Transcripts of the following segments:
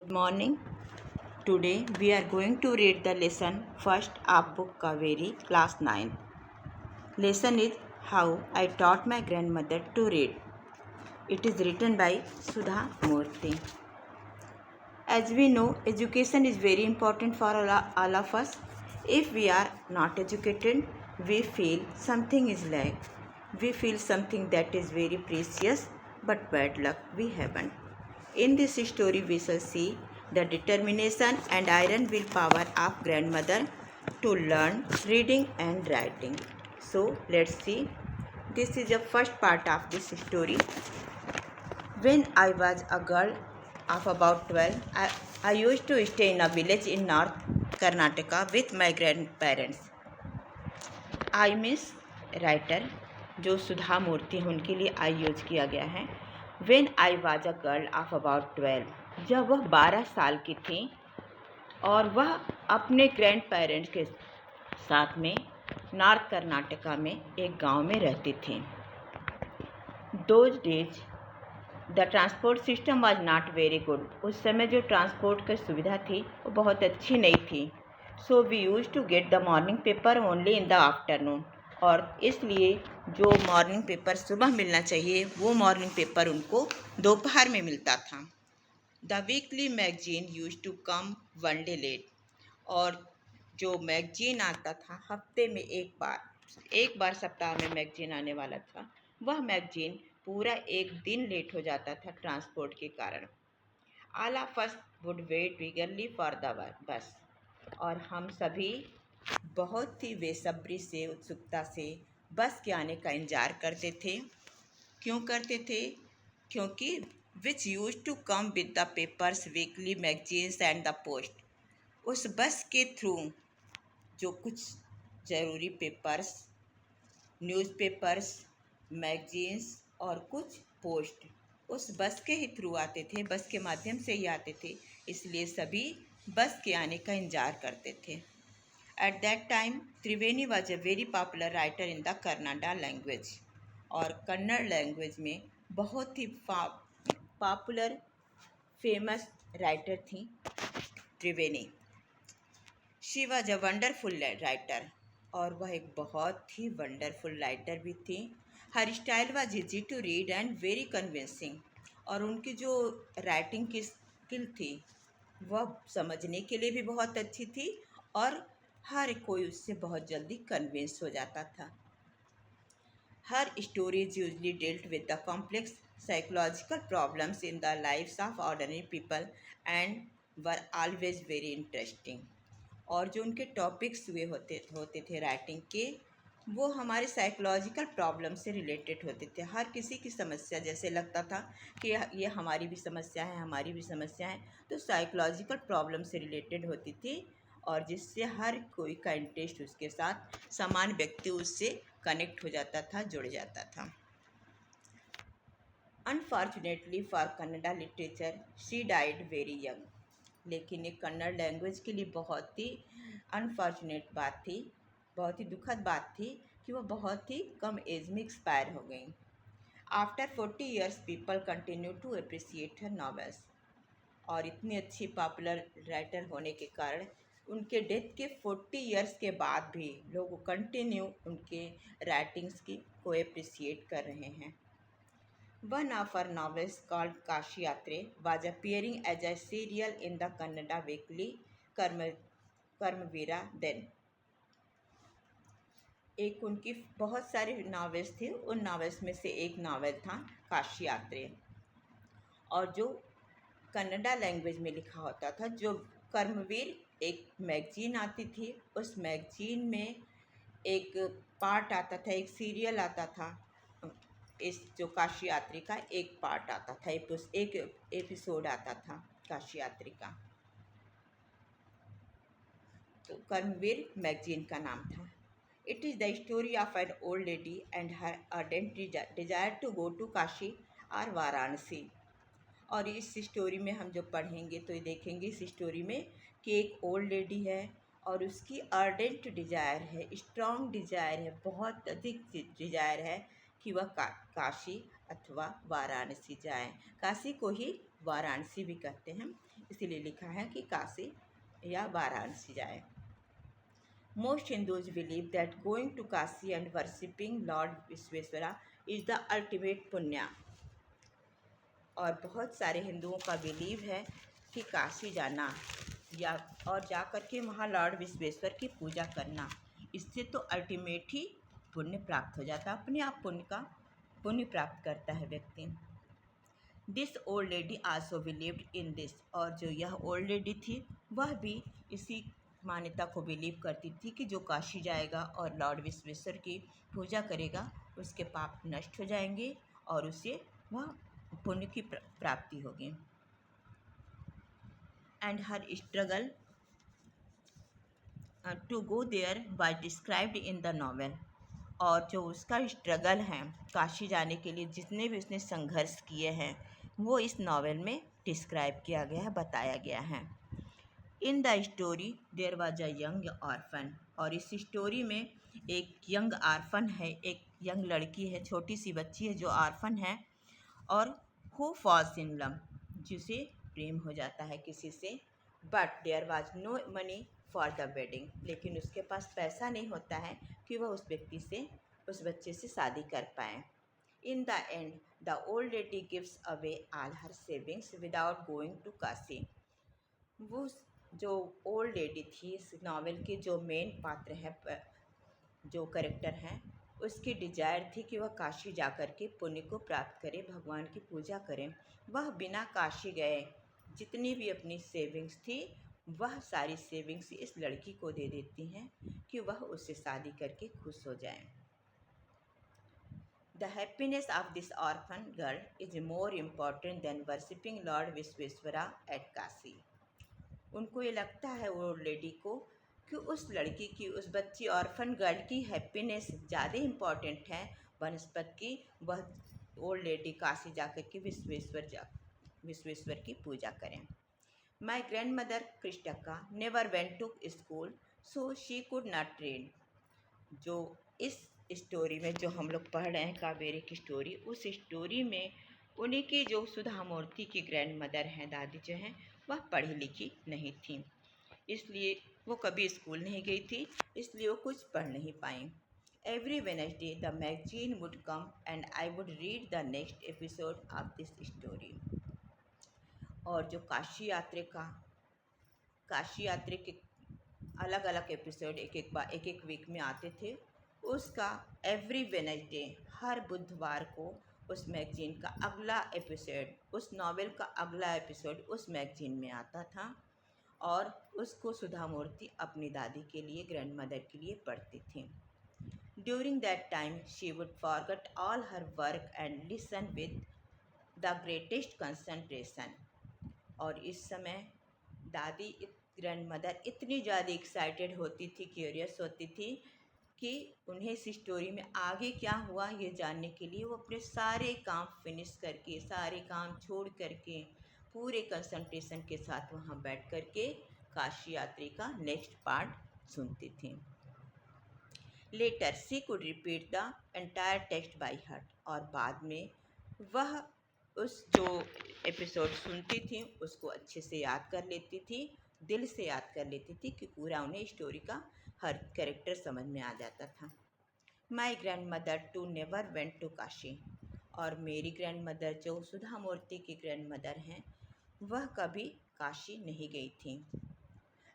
Good morning. Today we are going to read the lesson first of book Kaveri, class 9. Lesson is How I Taught My Grandmother to Read. It is written by Sudha Murthy. As we know, education is very important for all of us. If we are not educated, we feel something is lack. We feel something that is very precious, but bad luck we haven't. In this story, we shall see the determination and iron willpower of grandmother to learn reading and writing. So, let's see. This is the first part of this story. When I was a girl of about 12, I used to stay in a village in North Karnataka with my grandparents. I miss writer जो सुधा मूर्ति हैं उनके लिए आई use किया गया है. When I was a girl of about 12, जब वह 12 साल की थी और वह अपने ग्रैंड पेरेंट्स के साथ में नॉर्थ कर्नाटका में एक गांव में रहती थी. Those days the transport system was not very good. उस समय जो ट्रांसपोर्ट की सुविधा थी वो बहुत अच्छी नहीं थी. So we use to get the morning paper only in the afternoon. और इसलिए जो मॉर्निंग पेपर सुबह मिलना चाहिए वो मॉर्निंग पेपर उनको दोपहर में मिलता था. The weekly magazine use to come one day late. और जो मैगजीन आता था हफ्ते में एक बार सप्ताह में मैगजीन आने वाला था. वह मैगजीन पूरा एक दिन लेट हो जाता था ट्रांसपोर्ट के कारण. All of us would wait eagerly for the bus. और हम सभी बहुत ही बेसब्री से उत्सुकता से बस के आने का इंतज़ार करते थे. क्यों करते थे? क्योंकि which use to come with the papers, weekly magazines and the post. उस बस के थ्रू जो कुछ ज़रूरी पेपर्स, न्यूज़पेपर्स, मैगजीन्स और कुछ पोस्ट उस बस के ही थ्रू आते थे, बस के माध्यम से ही आते थे. इसलिए सभी बस के आने का इंतज़ार करते थे. At that time Triveni was a very popular writer in the Kannada language. और कन्नड़ लैंग्वेज में बहुत ही पॉपुलर फेमस राइटर थी Triveni. She was a wonderful writer. और वह एक बहुत ही वंडरफुल राइटर भी थी. Her style was easy to read and very convincing. और उनकी जो राइटिंग की स्किल थी वह समझने के लिए भी बहुत अच्छी थी और हर कोई उससे बहुत जल्दी कन्विंस हो जाता था. Her stories usually dealt with the complex psychological problems in the lifes of ordinary people and were always very interesting. और जो उनके टॉपिक्स हुए होते थे राइटिंग के, वो हमारे साइकोलॉजिकल प्रॉब्लम से रिलेटेड होते थे. हर किसी की समस्या जैसे लगता था कि ये हमारी भी समस्या है, हमारी भी समस्या है. तो साइकोलॉजिकल प्रॉब्लम से रिलेटेड होती थी और जिससे हर कोई का इंटरेस्ट उसके साथ, समान व्यक्ति उससे कनेक्ट हो जाता था, जुड़ जाता था. Unfortunately for Kannada literature she died very young. लेकिन एक कन्नड़ लैंग्वेज के लिए बहुत ही अनफॉर्चुनेट बात थी, बहुत ही दुखद बात थी कि वह बहुत ही कम एज में एक्सपायर हो गई. After 40 years people continue to appreciate her novels. और इतनी अच्छी पॉपुलर राइटर होने के कारण उनके डेथ के 40 years के बाद भी लोग कंटिन्यू उनके राइटिंग्स को अप्रिसिएट कर रहे हैं. One of her novels called Kashi Yatre was appearing as a serial in the Kannada weekly Karmavira then. एक उनकी बहुत सारी नावेल्स थी. उन नावेल्स में से एक नावल था काशी यात्रे. और जो कन्नड़ा लैंग्वेज में लिखा होता था, जो कर्मवीर एक मैगजीन आती थी, उस मैगजीन में एक पार्ट आता था, एक सीरियल आता था. इस जो काशी यात्री का एक पार्ट आता था, एक एपिसोड आता था काशी यात्री का. तो कर्मवीर मैगजीन का नाम था. It is the story of an old lady and her ardent desire to go to Kashi और वाराणसी. और इस स्टोरी में हम जो पढ़ेंगे तो ये देखेंगे इस स्टोरी में कि एक ओल्ड लेडी है और उसकी अर्डेंट डिजायर है, स्ट्रॉन्ग डिजायर है, बहुत अधिक डिजायर है कि वह काशी अथवा वाराणसी जाएं. काशी को ही वाराणसी भी कहते हैं. इसीलिए लिखा है कि काशी या वाराणसी जाए। Most Hindus believe that going to Kashi and worshipping Lord Visveswara is the ultimate पुण्य। और बहुत सारे हिंदुओं का बिलीव है कि काशी जाना या और जा कर के वहाँ लॉर्ड विश्वेश्वर की पूजा करना, इससे तो अल्टीमेट ही पुण्य प्राप्त हो जाता है, अपने आप पुण्य प्राप्त करता है व्यक्ति। This old lady also believed in this, और जो यह ओल्ड लेडी थी वह भी इसी मान्यता को बिलीव करती थी कि जो काशी जाएगा और लॉर्ड विश्वेश्वर की पूजा करेगा उसके पाप नष्ट हो जाएंगे और उसे वह पुण्य की प्राप्ति होगी। And her struggle to go there was described in the novel, और जो उसका स्ट्रगल है काशी जाने के लिए, जितने भी उसने संघर्ष किए हैं वो इस नॉवेल में डिस्क्राइब किया गया है, बताया गया है। In the story there was a young orphan, और इस स्टोरी में एक यंग ऑर्फन है, एक यंग लड़की है, छोटी सी बच्ची है जो ऑर्फन है, और हु फॉल्स इन लव, जिसे प्रेम हो जाता है किसी से। But there was no money for the wedding, लेकिन उसके पास पैसा नहीं होता है कि वह उस व्यक्ति से, उस बच्चे से शादी कर पाए। In the end the old lady gives away all her savings without going to Kashi. वो जो ओल्ड लेडी थी इस नावल के जो मेन पात्र हैं, जो करेक्टर हैं, उसकी डिजायर थी कि वह काशी जाकर के पुण्य को प्राप्त करे, भगवान की पूजा करें। वह बिना काशी गए जितनी भी अपनी सेविंग्स थी वह सारी सेविंग्स इस लड़की को दे देती हैं कि वह उससे शादी करके खुश हो जाए। The happiness of this orphan girl is more important than worshipping lord Vishweshwara at Kashi. उनको ये लगता है वो लेडी को कि उस लड़की की, उस बच्ची ऑर्फन गर्ल की हैप्पीनेस ज़्यादा इम्पॉर्टेंट है बनस्पत की वह ओल्ड लेडी काशी जाकर के विश्वेश्वर की पूजा करें। My grandmother Krishtakka never went to school so she could not read. जो इस स्टोरी में जो हम लोग पढ़ रहे हैं कावेरी की स्टोरी, उस स्टोरी में उन्हीं की जो सुधा मूर्ति की ग्रैंड मदर हैं, दादी जो हैं, वह पढ़ी लिखी नहीं थी, इसलिए वो कभी स्कूल नहीं गई थी, इसलिए वो कुछ पढ़ नहीं पाई। Every Wednesday the magazine would come and I would read the next episode of this story. और जो काशी यात्रा के अलग अलग एपिसोड एक एक वीक में आते थे, उसका एवरी वेडनेसडे हर बुधवार को उस मैगजीन का अगला एपिसोड, उस नॉवेल का अगला एपिसोड उस मैगजीन में आता था, और उसको सुधा मूर्ति अपनी दादी के लिए, ग्रैंड मदर के लिए पढ़ती थी। During that time she would forget all her work and listen with the greatest concentration. और इस समय दादी, ग्रैंड मदर इतनी ज़्यादा एक्साइटेड होती थी, क्यूरियस होती थी कि उन्हें इस स्टोरी में आगे क्या हुआ ये जानने के लिए वो अपने सारे काम फिनिश करके, सारे काम छोड़ करके पूरे कंसंट्रेशन के साथ वहाँ बैठ कर के काशी यात्री का नेक्स्ट पार्ट सुनती थी। Later she could repeat the entire text by heart, और बाद में वह उस जो एपिसोड सुनती थी उसको अच्छे से याद कर लेती थी, दिल से याद कर लेती थी कि पूरा उन्हें स्टोरी का हर कैरेक्टर समझ में आ जाता था। My grandmother too never went to Kashi, और मेरी ग्रैंड मदर जो सुधा मूर्ति की ग्रैंड मदर हैं वह कभी काशी नहीं गई थी।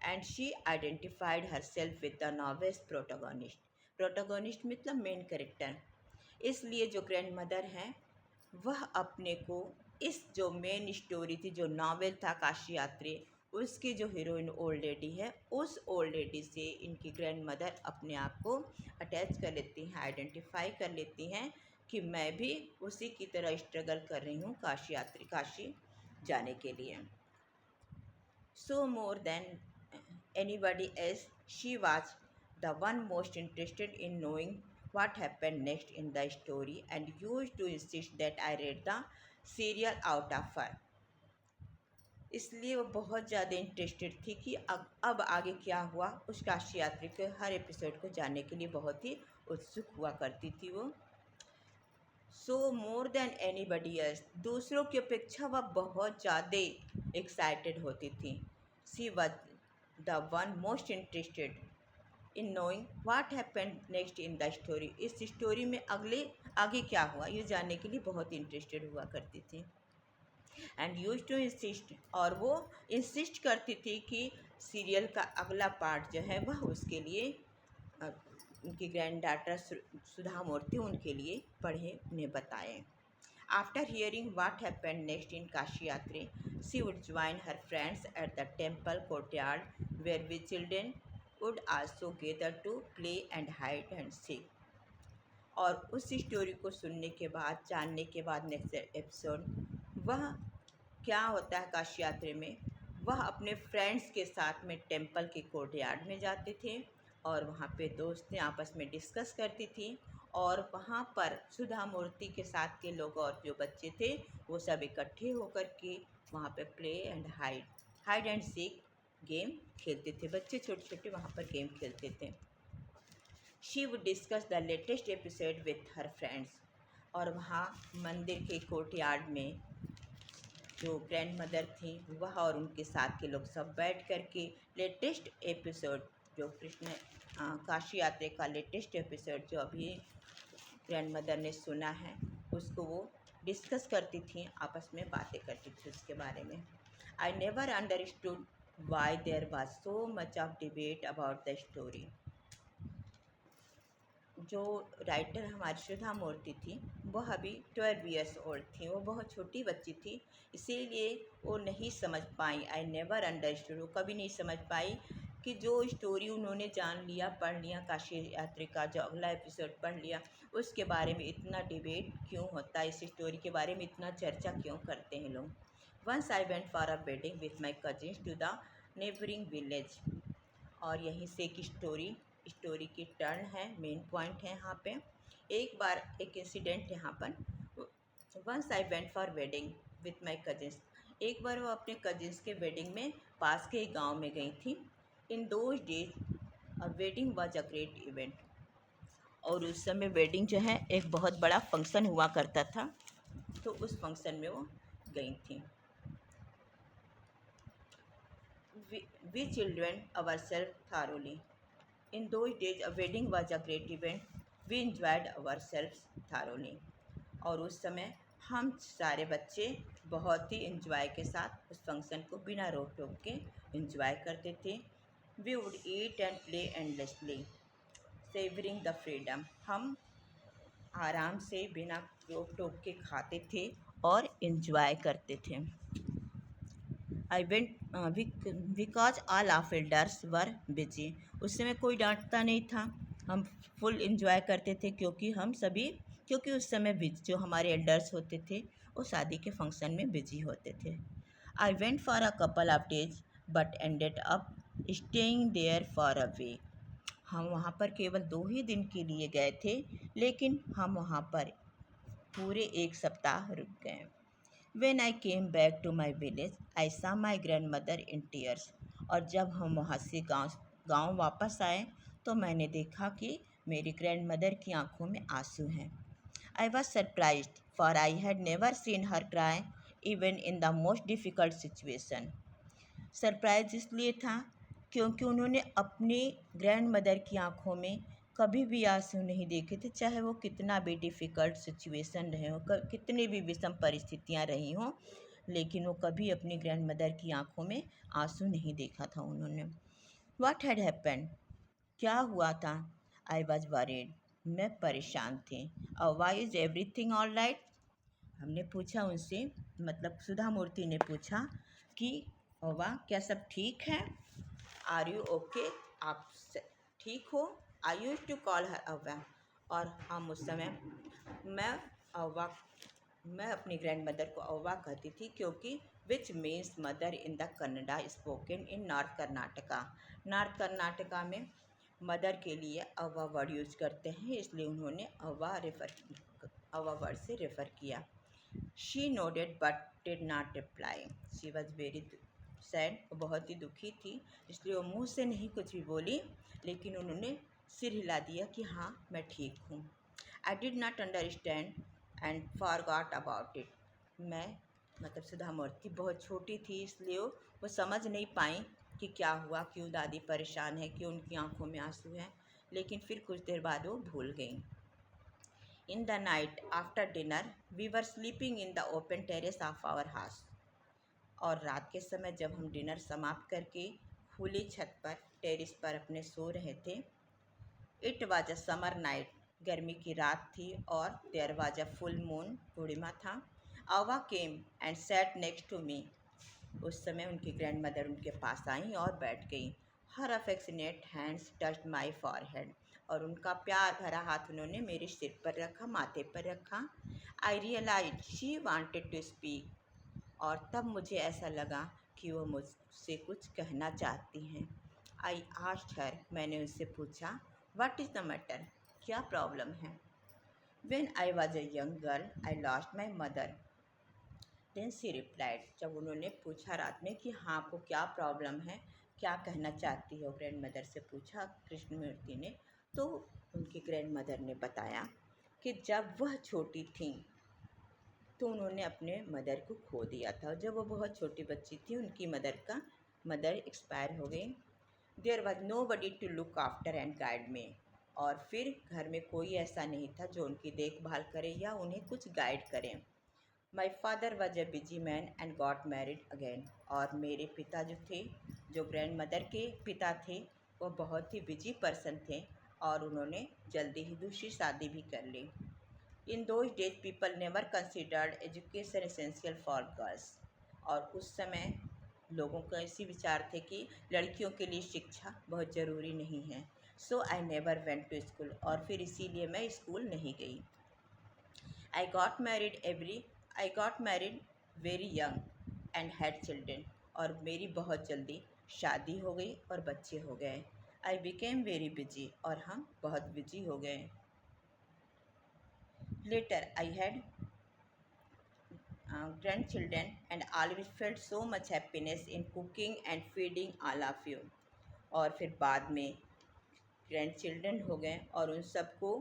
And she identified her self with the novels protagonist. Protagonist मतलब मेन कैरेक्टर, इसलिए जो ग्रैंड मदर हैं वह अपने को इस जो मेन स्टोरी थी, जो नॉवेल था काशी यात्री, उसकी जो हीरोइन ओल्ड लेडी है, उस ओल्ड लेडी से इनकी ग्रैंड मदर अपने आप को अटैच कर लेती हैं, आइडेंटिफाई कर लेती हैं कि मैं भी उसी की तरह स्ट्रगल कर रही हूँ काशी जाने के लिए। So more than anybody else, she was the one most interested in knowing what happened next in the story and used to insist that I read the serial out of her. इसलिए वो बहुत ज़्यादा interested थी कि अब आगे क्या हुआ, उस काशी यात्री के हर एपिसोड को जानने के लिए बहुत ही उत्सुक हुआ करती थी वो। सो मोर देन एनीबडी एल्स, दूसरों की अपेक्षा वह बहुत ज़्यादा एक्साइटेड होती थी। She was the one most interested in knowing what happened next in the story, इस स्टोरी में आगे क्या हुआ ये जानने के लिए बहुत इंटरेस्टेड हुआ करती थी। एंड यूज टू इंसिस्ट, और वो इंसिस्ट करती थी कि सीरियल का अगला पार्ट जो है वह उसके लिए उनकी ग्रैंड डाटर सुधा मूर्ति उनके लिए पढ़े, उन्हें बताएं। After hearing what happened next in Kashi Yatre, she would join her friends at the temple courtyard where we children would also gather to play and hide and seek. और उस स्टोरी को सुनने के बाद, जानने के बाद नेक्स्ट एपिसोड वह क्या होता है काशी यात्रा में, वह अपने फ्रेंड्स के साथ में टेम्पल के कोर्टयार्ड में जाते थे और वहाँ पे दोस्तें आपस में डिस्कस करती थी। और वहाँ पर सुधा मूर्ति के साथ के लोग और जो बच्चे थे वो सब इकट्ठे होकर के वहाँ पे play and hide and seek game खेलते थे। बच्चे छोटे छोटे वहाँ पर गेम खेलते थे। She would discuss the latest episode with her friends, और वहाँ मंदिर के कोर्टयार्ड में जो ग्रैंड मदर थी वह और उनके साथ के लोग सब बैठ कर के लेटेस्ट एपिसोड, जो कृष्ण काशी यात्रा का लेटेस्ट एपिसोड जो अभी ग्रैंड मदर ने सुना है उसको वो डिस्कस करती थी, आपस में बातें करती थी उसके बारे में। I never understood why there was so much of debate about the story. जो राइटर हमारी सुधा मूर्ति थी वह अभी 12 ईयर्स ओल्ड थी, वो बहुत छोटी बच्ची थी, इसीलिए वो नहीं समझ पाई। आई नेवर अंडरस्टूड, वो कभी नहीं समझ पाई कि जो स्टोरी उन्होंने जान लिया, पढ़ लिया, काशी यात्रा का जो अगला एपिसोड पढ़ लिया उसके बारे में इतना डिबेट क्यों होता है, इस स्टोरी के बारे में इतना चर्चा क्यों करते हैं लोग। Once I went for a wedding with my cousins to the neighbouring village, और यहीं से एक स्टोरी की टर्न है, मेन पॉइंट है यहाँ पे। एक बार एक इंसिडेंट यहाँ पर, once I went for wedding with my cousins, एक बार वो अपने कजिन्स के वेडिंग में पास के गांव में गई थी। इन those days a wedding was a great event, और उस समय वेडिंग जो है एक बहुत बड़ा फंक्शन हुआ करता था, तो उस फंक्शन में वो गई थी। We children ourselves thoroughly. In those days, a wedding was a great event. We enjoyed ourselves thoroughly. और उस समय हम सारे बच्चे बहुत ही इंजॉय के साथ उस फंक्शन को बिना रोक टोक के इंजॉय करते थे। We would eat and play endlessly, savoring the freedom. हम आराम से बिना रोक टोक के खाते थे और इंजॉय करते थे। I went because all of elders were busy, उस समय कोई डांटता नहीं था, हम फुल इंजॉय करते थे क्योंकि उस समय जो हमारे एल्डर्स होते थे वो शादी के फंक्शन में बिजी होते थे। I went for a couple of days but ended up staying there for a week, हम वहाँ पर केवल 2 ही दिन के लिए गए थे, लेकिन हम वहाँ पर पूरे 1 सप्ताह रुक गए। When I came back to my village, I saw my grandmother in tears. और जब हम वहाँ से गांव वापस आए तो मैंने देखा कि मेरी ग्रैंड मदर की आंखों में आंसू हैं। I was surprised, for I had never seen her cry, even in the most difficult situation. Surprise इसलिए था क्योंकि उन्होंने अपनी ग्रैंड मदर की आंखों में कभी भी आंसू नहीं देखे थे, चाहे वो कितना भी डिफ़िकल्ट सिचुएशन रहे हो, कितनी भी विषम परिस्थितियाँ रही हों, लेकिन वो कभी अपनी ग्रैंड मदर की आंखों में आंसू नहीं देखा था उन्होंने। व्हाट हैड हैपेंड, क्या हुआ था? आई वॉज वरीड, मैं परेशान थी। और why is everything all right, हमने पूछा उनसे, मतलब सुधा मूर्ति ने पूछा कि वाह क्या सब ठीक है? आर यू ओके, आप ठीक हो? आई यूज टू कॉल हर अव्वा, और हम उस समय मैं अपनी ग्रैंड मदर को अव्वा कहती थी, क्योंकि which means mother in the Kannada spoken in north Karnataka. North Karnataka में मदर के लिए अव्वा वर्ड यूज करते हैं, इसलिए उन्होंने अव्वा वर्ड से रेफ़र किया। She nodded but did not reply, she was very sad, बहुत ही दुखी थी, इसलिए वो मुँह से नहीं कुछ भी बोली, लेकिन उन्होंने सिर हिला दिया कि हाँ मैं ठीक हूँ। I did not understand and forgot about it. मैं मतलब सुधा मूर्ति बहुत छोटी थी, इसलिए वो समझ नहीं पाई कि क्या हुआ, क्यों दादी परेशान है, क्यों उनकी आंखों में आंसू हैं। लेकिन फिर कुछ देर बाद वो भूल गई। In the night after dinner we were sleeping in the open terrace of our house. और रात के समय जब हम डिनर समाप्त करके खुली छत पर टेरेस पर अपने सो रहे थे। It was a summer night, गर्मी की रात थी और there was a full moon, पूर्णिमा था। Avva came and sat next to me. उस समय उनकी ग्रैंड मदर उनके पास आई और बैठ गई। हर अफेक्शनेट हैंड्स टच्ड माई फॉरहेड। और उनका प्यार भरा हाथ उन्होंने मेरे सिर पर रखा, माथे पर रखा। I realise she wanted to speak. और तब मुझे ऐसा लगा कि वो मुझसे कुछ कहना चाहती हैं। आई आस्क्ड हर, मैंने उनसे पूछा, व्हाट इज़ द मैटर, क्या प्रॉब्लम है। When I was a young girl I lost my mother. Then she replied. जब उन्होंने पूछा रात में कि हाँ आपको क्या प्रॉब्लम है, क्या कहना चाहती हो, ग्रैंड मदर से पूछा कृष्णमूर्ति ने। तो उनकी ग्रैंड मदर ने बताया कि जब वह छोटी थी तो उन्होंने अपने मदर को खो दिया था। जब वो बहुत छोटी बच्ची थी उनकी मदर एक्सपायर हो गई। There was nobody to look after and guide me. और फिर घर में कोई ऐसा नहीं था जो उनकी देखभाल करे या उन्हें कुछ गाइड करे। My father was a busy man and got married again. और मेरे पिता जो थे, जो ग्रैंड मदर के पिता थे, वो बहुत ही बिजी पर्सन थे और उन्होंने जल्दी ही दूसरी शादी भी कर ली। In those days people never considered education essential for girls. और उस समय लोगों का ऐसे विचार थे कि लड़कियों के लिए शिक्षा बहुत ज़रूरी नहीं है। So I never went to school. और फिर इसीलिए मैं स्कूल नहीं गई। I got married very young and had children. और मेरी बहुत जल्दी शादी हो गई और बच्चे हो गए। I became very busy. और हम बहुत बिजी हो गए। Later I had grandchildren and always felt so much happiness in cooking and feeding all of you। और फिर बाद में ग्रैंड चिल्ड्रन हो गए और उन सबको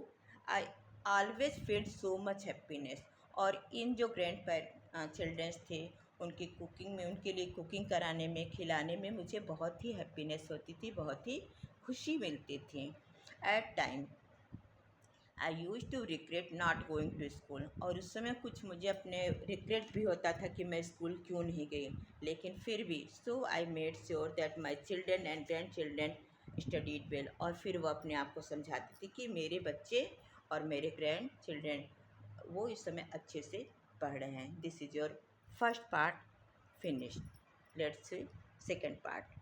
I always feel so much happiness. और इन जो ग्रैंड चिल्ड्रंस थे उनकी कुकिंग में, उनके लिए कुकिंग कराने में, खिलाने में मुझे बहुत ही हैप्पीनेस होती थी, बहुत ही खुशी मिलती थी। At time I use to regret not going to school. और उस समय कुछ मुझे अपने रिग्रेट भी होता था कि मैं स्कूल क्यों नहीं गई। लेकिन फिर भी so I made sure that my children and grandchildren studied well. और फिर वो अपने आप को समझाती थी कि मेरे बच्चे और मेरे ग्रैंड चिल्ड्रन वो इस समय अच्छे से पढ़ रहे हैं। This is your first part finished. Let's see second part.